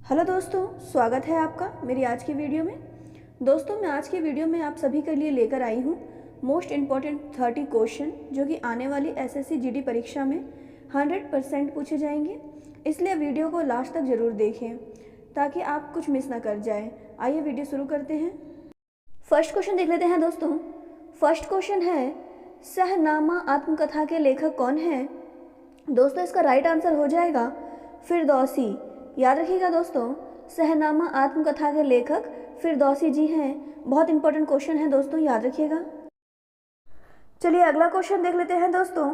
Hello दोस्तों, स्वागत है आपका मेरी आज की वीडियो में। दोस्तों, मैं आज की वीडियो में आप सभी के लिए लेकर आई हूँ मोस्ट इम्पॉर्टेंट 30 क्वेश्चन जो कि आने वाली एसएससी जीडी परीक्षा में 100% पूछे जाएंगे। इसलिए वीडियो को लास्ट तक ज़रूर देखें ताकि आप कुछ मिस ना कर जाए। आइए वीडियो शुरू करते हैं। फर्स्ट क्वेश्चन देख लेते हैं दोस्तों। फर्स्ट क्वेश्चन है, सहनामा आत्मकथा के लेखक कौन है? दोस्तों, इसका राइट आंसर हो जाएगा फिरदौसी। याद रखिएगा दोस्तों, सहनामा आत्मकथा के लेखक फिरदौसी जी हैं। बहुत इंपॉर्टेंट क्वेश्चन है दोस्तों, याद रखिएगा। चलिए अगला क्वेश्चन देख लेते हैं दोस्तों।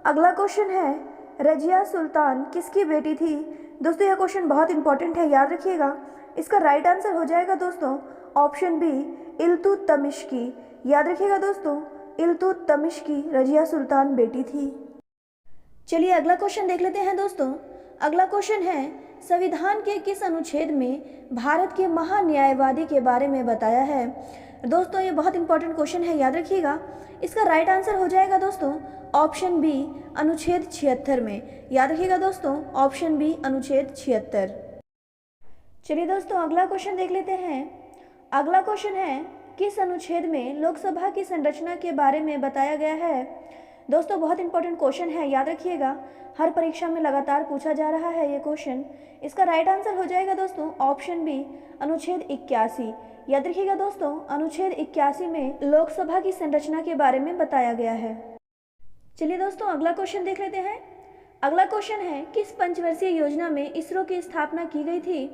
अगला क्वेश्चन है, रजिया सुल्तान किसकी बेटी थी? दोस्तों, यह क्वेश्चन बहुत इंपॉर्टेंट है, याद रखिएगा। इसका राइट आंसर हो जाएगा दोस्तों ऑप्शन बी, इल्तुतमिश की। याद रखिएगा दोस्तों, इल्तुतमिश की रजिया सुल्तान बेटी थी। चलिए अगला क्वेश्चन देख लेते हैं दोस्तों। अगला क्वेश्चन है, संविधान के किस अनुच्छेद में भारत के महान्यायवादी के बारे में बताया है? दोस्तों, ये बहुत इंपॉर्टेंट क्वेश्चन है, याद रखिएगा। इसका राइट आंसर हो जाएगा दोस्तों ऑप्शन बी, अनुच्छेद 76 में। याद रखिएगा दोस्तों, ऑप्शन बी, अनुच्छेद 76। चलिए दोस्तों अगला क्वेश्चन देख लेते हैं। अगला क्वेश्चन है, किस अनुच्छेद में लोकसभा की संरचना के बारे में बताया गया है? दोस्तों, बहुत इंपॉर्टेंट क्वेश्चन है, याद रखिएगा। हर परीक्षा में लगातार पूछा जा रहा है ये क्वेश्चन। इसका राइट आंसर हो जाएगा दोस्तों ऑप्शन बी, अनुच्छेद 81। याद रखिएगा दोस्तों, अनुच्छेद 81 में लोकसभा की संरचना के बारे में बताया गया है। चलिए दोस्तों अगला क्वेश्चन देख लेते हैं। अगला क्वेश्चन है, किस पंचवर्षीय योजना में इसरो की स्थापना की गई थी?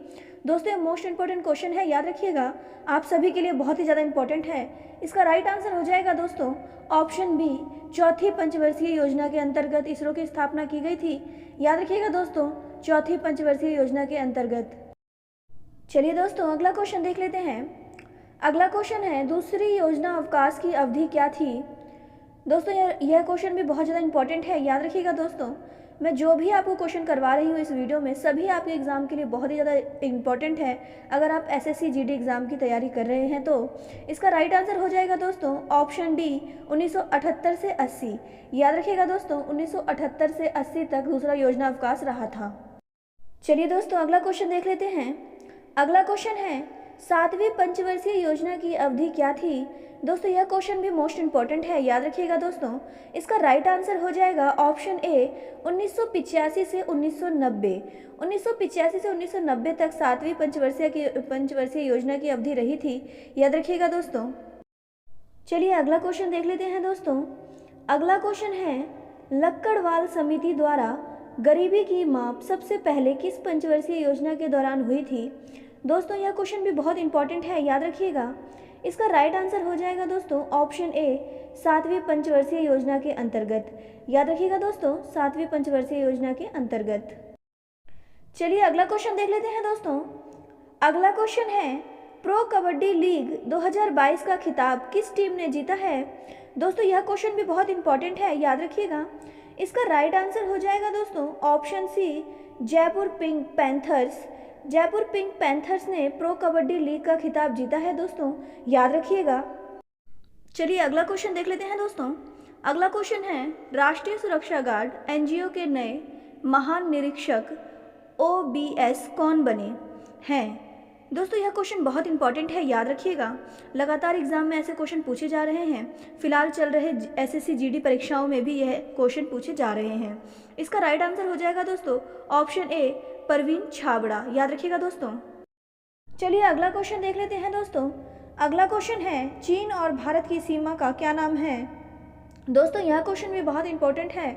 दोस्तों, ये मोस्ट इंपॉर्टेंट क्वेश्चन है, याद रखिएगा। आप सभी के लिए बहुत ही ज़्यादा इंपॉर्टेंट है। इसका राइट आंसर हो जाएगा दोस्तों ऑप्शन बी, चौथी पंचवर्षीय योजना के अंतर्गत इसरो की स्थापना की गई थी। याद रखिएगा दोस्तों, चौथी पंचवर्षीय योजना के अंतर्गत। चलिए दोस्तों अगला क्वेश्चन देख लेते हैं। अगला क्वेश्चन है, दूसरी योजना अवकाश की अवधि क्या थी? दोस्तों, यह क्वेश्चन भी बहुत ज़्यादा इंपॉर्टेंट है, याद रखिएगा दोस्तों। मैं जो भी आपको क्वेश्चन करवा रही हूँ इस वीडियो में, सभी आपके एग्ज़ाम के लिए बहुत ही ज़्यादा इंपॉर्टेंट है। अगर आप एसएससी जीडी एग्ज़ाम की तैयारी कर रहे हैं तो इसका राइट आंसर हो जाएगा दोस्तों ऑप्शन डी, 1978 से 80। याद रखिएगा दोस्तों, 1978 से 80 तक दूसरा योजना अवकाश रहा था। चलिए दोस्तों अगला क्वेश्चन देख लेते हैं। अगला क्वेश्चन है, सातवीं पंचवर्षीय योजना की अवधि क्या थी? दोस्तों, यह क्वेश्चन भी मोस्ट इंपॉर्टेंट है, याद रखिएगा दोस्तों। इसका राइट आंसर हो जाएगा ऑप्शन ए, 1985 से 1990। 1985 से 1990 तक सातवीं पंचवर्षीय योजना की अवधि रही थी। याद रखिएगा दोस्तों। चलिए अगला क्वेश्चन देख लेते हैं दोस्तों। अगला क्वेश्चन है, लक्कड़वाल समिति द्वारा गरीबी की माप सबसे पहले किस पंचवर्षीय योजना के दौरान हुई थी? दोस्तों, यह क्वेश्चन भी बहुत इंपॉर्टेंट है, याद रखिएगा। इसका राइट आंसर हो जाएगा दोस्तों ऑप्शन ए, सातवीं पंचवर्षीय योजना के अंतर्गत। याद रखिएगा दोस्तों, सातवीं पंचवर्षीय योजना के अंतर्गत। चलिए अगला क्वेश्चन देख लेते हैं दोस्तों। अगला क्वेश्चन है, प्रो कबड्डी लीग 2022 का खिताब किस टीम ने जीता है? दोस्तों, यह क्वेश्चन भी बहुत इंपॉर्टेंट है, याद रखिएगा। इसका राइट आंसर हो जाएगा दोस्तों ऑप्शन सी, जयपुर पिंक पैंथर्स। जयपुर पिंक पैंथर्स ने प्रो कबड्डी लीग का खिताब जीता है दोस्तों, याद रखिएगा। चलिए अगला क्वेश्चन देख लेते हैं दोस्तों। अगला क्वेश्चन है, राष्ट्रीय सुरक्षा गार्ड एनजीओ के नए महान निरीक्षक ओबीएस कौन बने हैं? दोस्तों, यह क्वेश्चन बहुत इंपॉर्टेंट है, याद रखिएगा। लगातार एग्जाम में ऐसे क्वेश्चन पूछे जा रहे हैं। फिलहाल चल रहे एसएससी जीडी परीक्षाओं में भी यह क्वेश्चन पूछे जा रहे हैं। इसका राइट आंसर हो जाएगा दोस्तों ऑप्शन ए, परवीन छाबड़ा। याद रखिएगा दोस्तों। चलिए अगला क्वेश्चन देख लेते हैं दोस्तों। अगला क्वेश्चन है, चीन और भारत की सीमा का क्या नाम है? दोस्तों, यह क्वेश्चन भी बहुत इंपॉर्टेंट है।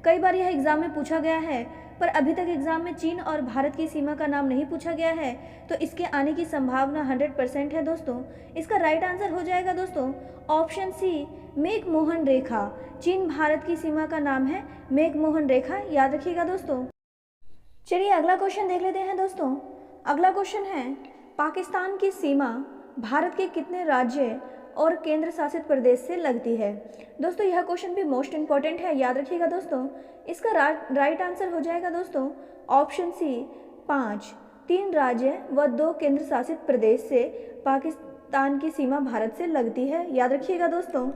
कई बार यह एग्जाम में पूछा गया है, पर अभी तक एग्जाम में चीन और भारत की सीमा का नाम नहीं पूछा गया है, तो इसके आने की संभावना 100% है दोस्तों। इसका राइट आंसर हो जाएगा दोस्तों ऑप्शन सी, मेक-मोहन रेखा। चीन भारत की सीमा का नाम है मेक-मोहन रेखा। याद रखिएगा दोस्तों। चलिए अगला क्वेश्चन देख लेते हैं दोस्तों। अगला क्वेश्चन है, पाकिस्तान की सीमा भारत के कितने राज्य और केंद्र शासित प्रदेश से लगती है? दोस्तों, यह क्वेश्चन भी मोस्ट इंपॉर्टेंट है, याद रखिएगा दोस्तों। इसका राइट आंसर हो जाएगा दोस्तों ऑप्शन सी, 5। 3 राज्य व 2 केंद्र शासित प्रदेश से पाकिस्तान की सीमा भारत से लगती है। याद रखिएगा दोस्तों।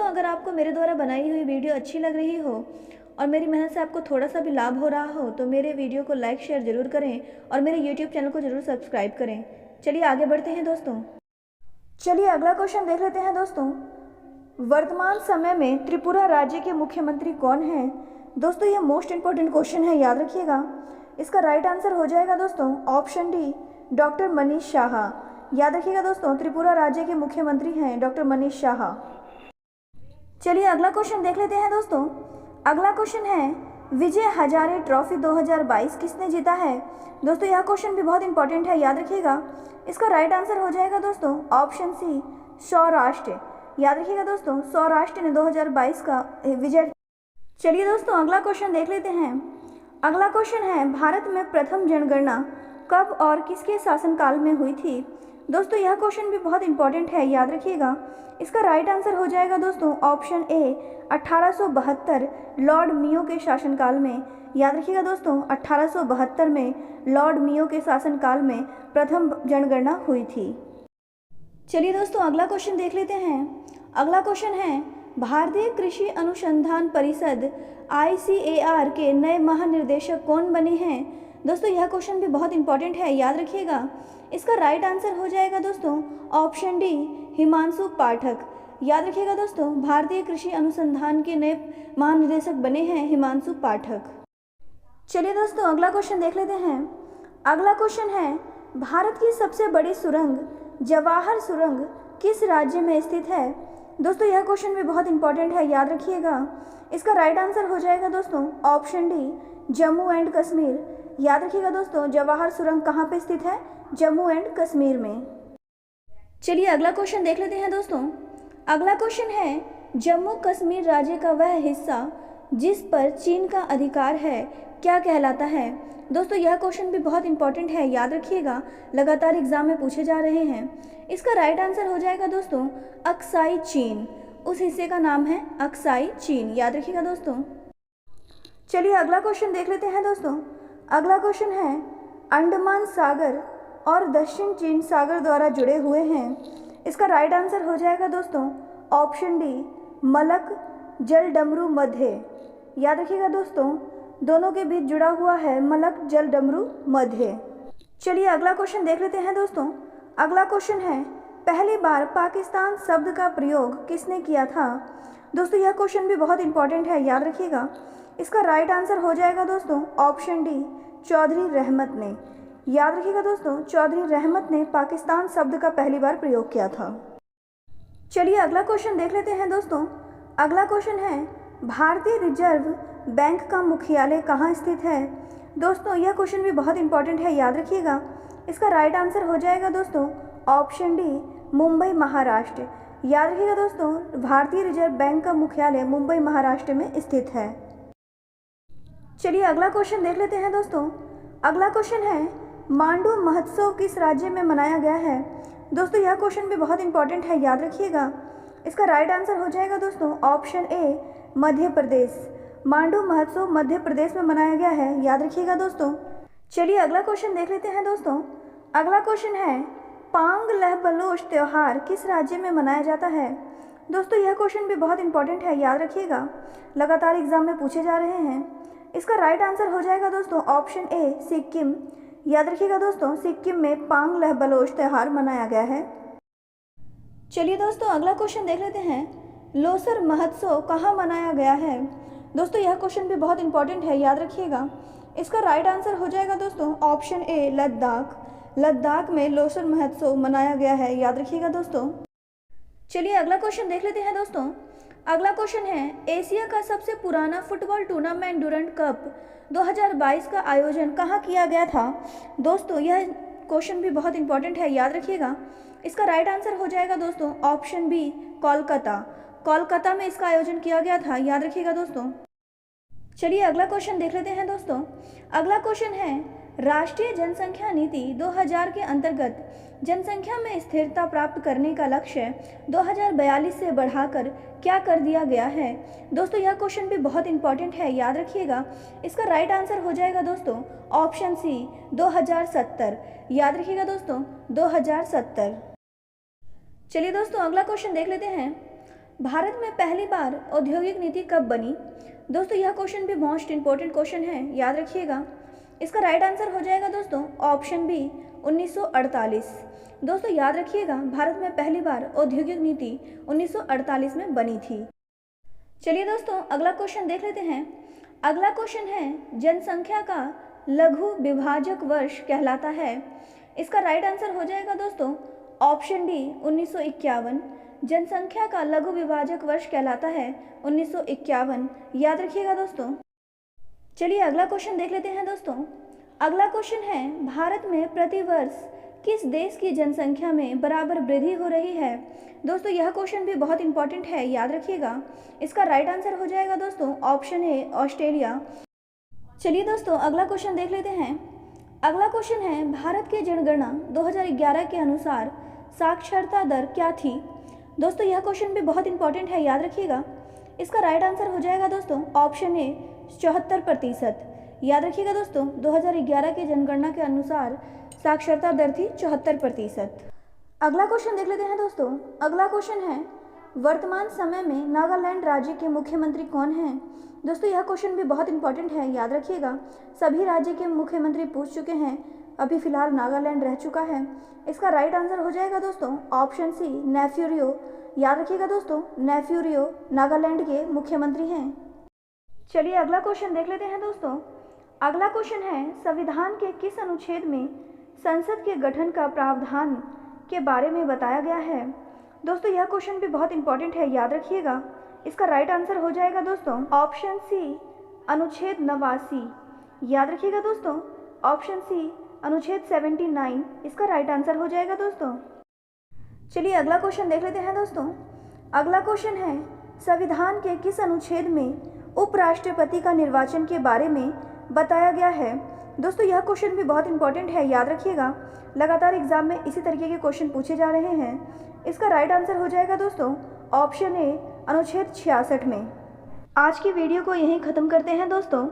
अगर आपको मेरे द्वारा बनाई हुई वीडियो अच्छी लग रही हो और मेरी मेहनत से आपको थोड़ा सा भी लाभ हो रहा हो तो मेरे वीडियो को लाइक शेयर ज़रूर करें और मेरे यूट्यूब चैनल को ज़रूर सब्सक्राइब करें। चलिए आगे बढ़ते हैं दोस्तों। चलिए अगला क्वेश्चन देख लेते हैं दोस्तों। वर्तमान समय में त्रिपुरा राज्य के मुख्यमंत्री कौन हैं? दोस्तों यह मोस्ट इंपॉर्टेंट क्वेश्चन है, याद रखिएगा। इसका राइट आंसर हो जाएगा दोस्तों option D, doctor Manish Shah. याद रखिएगा दोस्तों, त्रिपुरा राज्य के मुख्यमंत्री हैं डॉक्टर मनीष शाह। चलिए अगला क्वेश्चन देख लेते हैं दोस्तों। अगला क्वेश्चन है विजय हजारे ट्रॉफी 2022 किसने जीता है? दोस्तों यह क्वेश्चन भी बहुत इंपॉर्टेंट है, याद रखिएगा। इसका राइट आंसर हो जाएगा दोस्तों ऑप्शन सी, सौराष्ट्र। याद रखिएगा दोस्तों, सौराष्ट्र ने 2022 का विजय। चलिए दोस्तों अगला क्वेश्चन देख लेते हैं। अगला क्वेश्चन है भारत में प्रथम जनगणना कब और किसके शासनकाल में हुई थी? दोस्तों यह क्वेश्चन भी बहुत इंपॉर्टेंट है, याद रखिएगा। इसका राइट आंसर हो जाएगा दोस्तों ऑप्शन ए, 1872 लॉर्ड मियो के शासनकाल में। याद रखिएगा दोस्तों, 1872 में लॉर्ड मियो के शासनकाल में प्रथम जनगणना हुई थी। चलिए दोस्तों अगला क्वेश्चन देख लेते हैं। अगला क्वेश्चन है भारतीय कृषि अनुसंधान परिषद ICAR के नए महानिर्देशक कौन बने हैं? दोस्तों यह क्वेश्चन भी बहुत इंपॉर्टेंट है, याद रखिएगा। इसका राइट आंसर हो जाएगा दोस्तों ऑप्शन डी, हिमांशु पाठक। याद रखिएगा दोस्तों, भारतीय कृषि अनुसंधान के नए महानिदेशक बने हैं हिमांशु पाठक। चलिए दोस्तों अगला क्वेश्चन देख लेते हैं। अगला क्वेश्चन है भारत की सबसे बड़ी सुरंग जवाहर सुरंग किस राज्य में स्थित है? दोस्तों यह क्वेश्चन भी बहुत इंपॉर्टेंट है, याद रखिएगा। इसका राइट आंसर हो जाएगा दोस्तों option D, Jammu and Kashmir. याद रखिएगा दोस्तों, जवाहर सुरंग कहाँ पे स्थित है? जम्मू एंड कश्मीर में। चलिए अगला क्वेश्चन देख लेते हैं दोस्तों। अगला क्वेश्चन है जम्मू कश्मीर राज्य का वह हिस्सा जिस पर चीन का अधिकार है क्या कहलाता है? दोस्तों यह क्वेश्चन भी बहुत इंपॉर्टेंट है, याद रखिएगा, लगातार एग्जाम में पूछे जा रहे हैं। इसका राइट आंसर हो जाएगा दोस्तों अक्साई चीन। उस हिस्से का नाम है अक्साई चीन, याद रखिएगा दोस्तों। चलिए अगला क्वेश्चन देख लेते हैं दोस्तों। अगला क्वेश्चन है अंडमान सागर और दक्षिण चीन सागर द्वारा जुड़े हुए हैं। इसका राइट आंसर हो जाएगा दोस्तों ऑप्शन डी, मलक जल डमरू मध्य। याद रखिएगा दोस्तों, दोनों के बीच जुड़ा हुआ है मलक जल डमरू मध्य। चलिए अगला क्वेश्चन देख लेते हैं दोस्तों। अगला क्वेश्चन है पहली बार पाकिस्तान शब्द का प्रयोग किसने किया था? दोस्तों यह क्वेश्चन भी बहुत इंपॉर्टेंट है, याद रखिएगा। इसका राइट आंसर हो जाएगा दोस्तों ऑप्शन डी, चौधरी रहमत ने। याद रखिएगा दोस्तों, चौधरी रहमत ने पाकिस्तान शब्द का पहली बार प्रयोग किया था। चलिए अगला क्वेश्चन देख लेते हैं दोस्तों। अगला क्वेश्चन है भारतीय रिजर्व बैंक का मुख्यालय कहाँ स्थित है? दोस्तों यह क्वेश्चन भी बहुत इंपॉर्टेंट है, याद रखिएगा। इसका राइट आंसर हो जाएगा दोस्तों ऑप्शन डी, मुंबई महाराष्ट्र। याद रखिएगा दोस्तों, भारतीय रिजर्व बैंक का मुख्यालय मुंबई महाराष्ट्र में स्थित है। चलिए अगला क्वेश्चन देख लेते हैं दोस्तों। अगला क्वेश्चन है मांडू महोत्सव किस राज्य में मनाया गया है? दोस्तों यह क्वेश्चन भी बहुत इंपॉर्टेंट है, याद रखिएगा। इसका राइट आंसर हो जाएगा दोस्तों ऑप्शन ए, मध्य प्रदेश। मांडू महोत्सव मध्य प्रदेश में मनाया गया है, याद रखिएगा दोस्तों। चलिए अगला क्वेश्चन देख लेते हैं दोस्तों। अगला क्वेश्चन है पांग लहबलोच त्यौहार किस राज्य में मनाया जाता है? दोस्तों यह क्वेश्चन भी बहुत इंपॉर्टेंट है, याद रखिएगा, लगातार एग्जाम में पूछे जा रहे हैं। इसका राइट आंसर हो जाएगा दोस्तों ऑप्शन ए, सिक्किम। याद रखिएगा दोस्तों, सिक्किम में पांग लहबलोच त्यौहार मनाया गया है। चलिए दोस्तों अगला क्वेश्चन देख लेते हैं लोसर महोत्सव कहाँ मनाया गया है? दोस्तों यह क्वेश्चन भी बहुत इंपॉर्टेंट है, याद रखिएगा। इसका राइट आंसर हो जाएगा दोस्तों ऑप्शन ए, लद्दाख। लद्दाख में लोसर महोत्सव मनाया गया है, याद रखिएगा दोस्तों। चलिए अगला क्वेश्चन देख लेते हैं दोस्तों। अगला क्वेश्चन है एशिया का सबसे पुराना फुटबॉल टूर्नामेंट डूरंट कप 2022 का आयोजन कहाँ किया गया था? दोस्तों यह क्वेश्चन भी बहुत इंपॉर्टेंट है, याद रखिएगा। इसका राइट आंसर हो जाएगा दोस्तों ऑप्शन बी, कोलकाता। कोलकाता में इसका आयोजन किया गया था, याद रखिएगा दोस्तों। चलिए अगला क्वेश्चन देख लेते हैं दोस्तों। अगला क्वेश्चन है राष्ट्रीय जनसंख्या नीति 2000 के अंतर्गत जनसंख्या में स्थिरता प्राप्त करने का लक्ष्य 2042 से बढ़ाकर क्या कर दिया गया है? दोस्तों यह क्वेश्चन भी बहुत इंपॉर्टेंट है, याद रखिएगा। इसका राइट आंसर हो जाएगा दोस्तों ऑप्शन सी, 2070। याद रखिएगा दोस्तों, 2070। चलिए दोस्तों अगला क्वेश्चन देख लेते हैं। भारत में पहली बार औद्योगिक नीति कब बनी? दोस्तों यह क्वेश्चन भी मोस्ट इंपॉर्टेंट क्वेश्चन है, याद रखिएगा। इसका राइट आंसर हो जाएगा दोस्तों ऑप्शन बी 1948। दोस्तों याद रखिएगा, भारत में पहली बार औद्योगिक नीति 1948 में बनी थी। चलिए दोस्तों अगला क्वेश्चन देख लेते हैं। अगला क्वेश्चन है जनसंख्या का लघु विभाजक वर्ष कहलाता है। इसका राइट आंसर हो जाएगा दोस्तों ऑप्शन डी 1951। जनसंख्या का लघु विभाजक वर्ष कहलाता है 1951, याद रखिएगा दोस्तों। चलिए अगला क्वेश्चन देख लेते हैं दोस्तों। अगला क्वेश्चन है भारत में प्रतिवर्ष किस देश की जनसंख्या में बराबर वृद्धि हो रही है। दोस्तों यह क्वेश्चन भी बहुत इंपॉर्टेंट है, याद रखिएगा। इसका राइट आंसर हो जाएगा दोस्तों ऑप्शन ए ऑस्ट्रेलिया। चलिए दोस्तों अगला क्वेश्चन देख लेते हैं। अगला क्वेश्चन है भारत की जनगणना 2011 के अनुसार साक्षरता दर क्या थी। दोस्तों यह क्वेश्चन भी बहुत इंपॉर्टेंट है, याद रखिएगा। इसका राइट आंसर हो जाएगा दोस्तों ऑप्शन ए 74%, याद रखिएगा दोस्तों। 2011 की जनगणना के अनुसार साक्षरता दर थी 74%। अगला क्वेश्चन देख लेते हैं दोस्तों। अगला क्वेश्चन है वर्तमान समय में नागालैंड राज्य के मुख्यमंत्री कौन हैं। दोस्तों यह क्वेश्चन भी बहुत इंपॉर्टेंट है, याद रखिएगा। सभी राज्य के मुख्यमंत्री पूछ चुके हैं, अभी फिलहाल नागालैंड रह चुका है। इसका राइट आंसर हो जाएगा दोस्तों ऑप्शन सी नेफ्यूरियो, याद रखिएगा दोस्तों। नेफ्यूरियो नागालैंड के मुख्यमंत्री हैं। चलिए अगला क्वेश्चन देख लेते हैं दोस्तों। अगला क्वेश्चन है संविधान के किस अनुच्छेद में संसद के गठन का प्रावधान के बारे में बताया गया है। दोस्तों यह क्वेश्चन भी बहुत इंपॉर्टेंट है, याद रखिएगा। इसका राइट आंसर हो जाएगा दोस्तों ऑप्शन सी अनुच्छेद 89, याद रखिएगा दोस्तों। ऑप्शन सी अनुच्छेद 79 इसका राइट आंसर हो जाएगा दोस्तों। चलिए अगला क्वेश्चन देख लेते हैं दोस्तों। अगला क्वेश्चन है संविधान के किस अनुच्छेद में उपराष्ट्रपति का निर्वाचन के बारे में बताया गया है। दोस्तों यह क्वेश्चन भी बहुत इंपॉर्टेंट है, याद रखिएगा। लगातार एग्जाम में इसी तरीके के क्वेश्चन पूछे जा रहे हैं। इसका राइट आंसर हो जाएगा दोस्तों ऑप्शन ए अनुच्छेद 66 में। आज की वीडियो को यहीं ख़त्म करते हैं दोस्तों।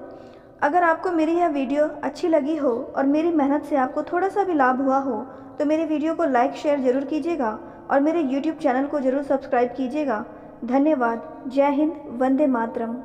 अगर आपको मेरी यह वीडियो अच्छी लगी हो और मेरी मेहनत से आपको थोड़ा सा भी लाभ हुआ हो तो मेरी वीडियो को लाइक शेयर ज़रूर कीजिएगा और मेरे YouTube चैनल को ज़रूर सब्सक्राइब कीजिएगा। धन्यवाद। जय हिंद, वंदे मातरम।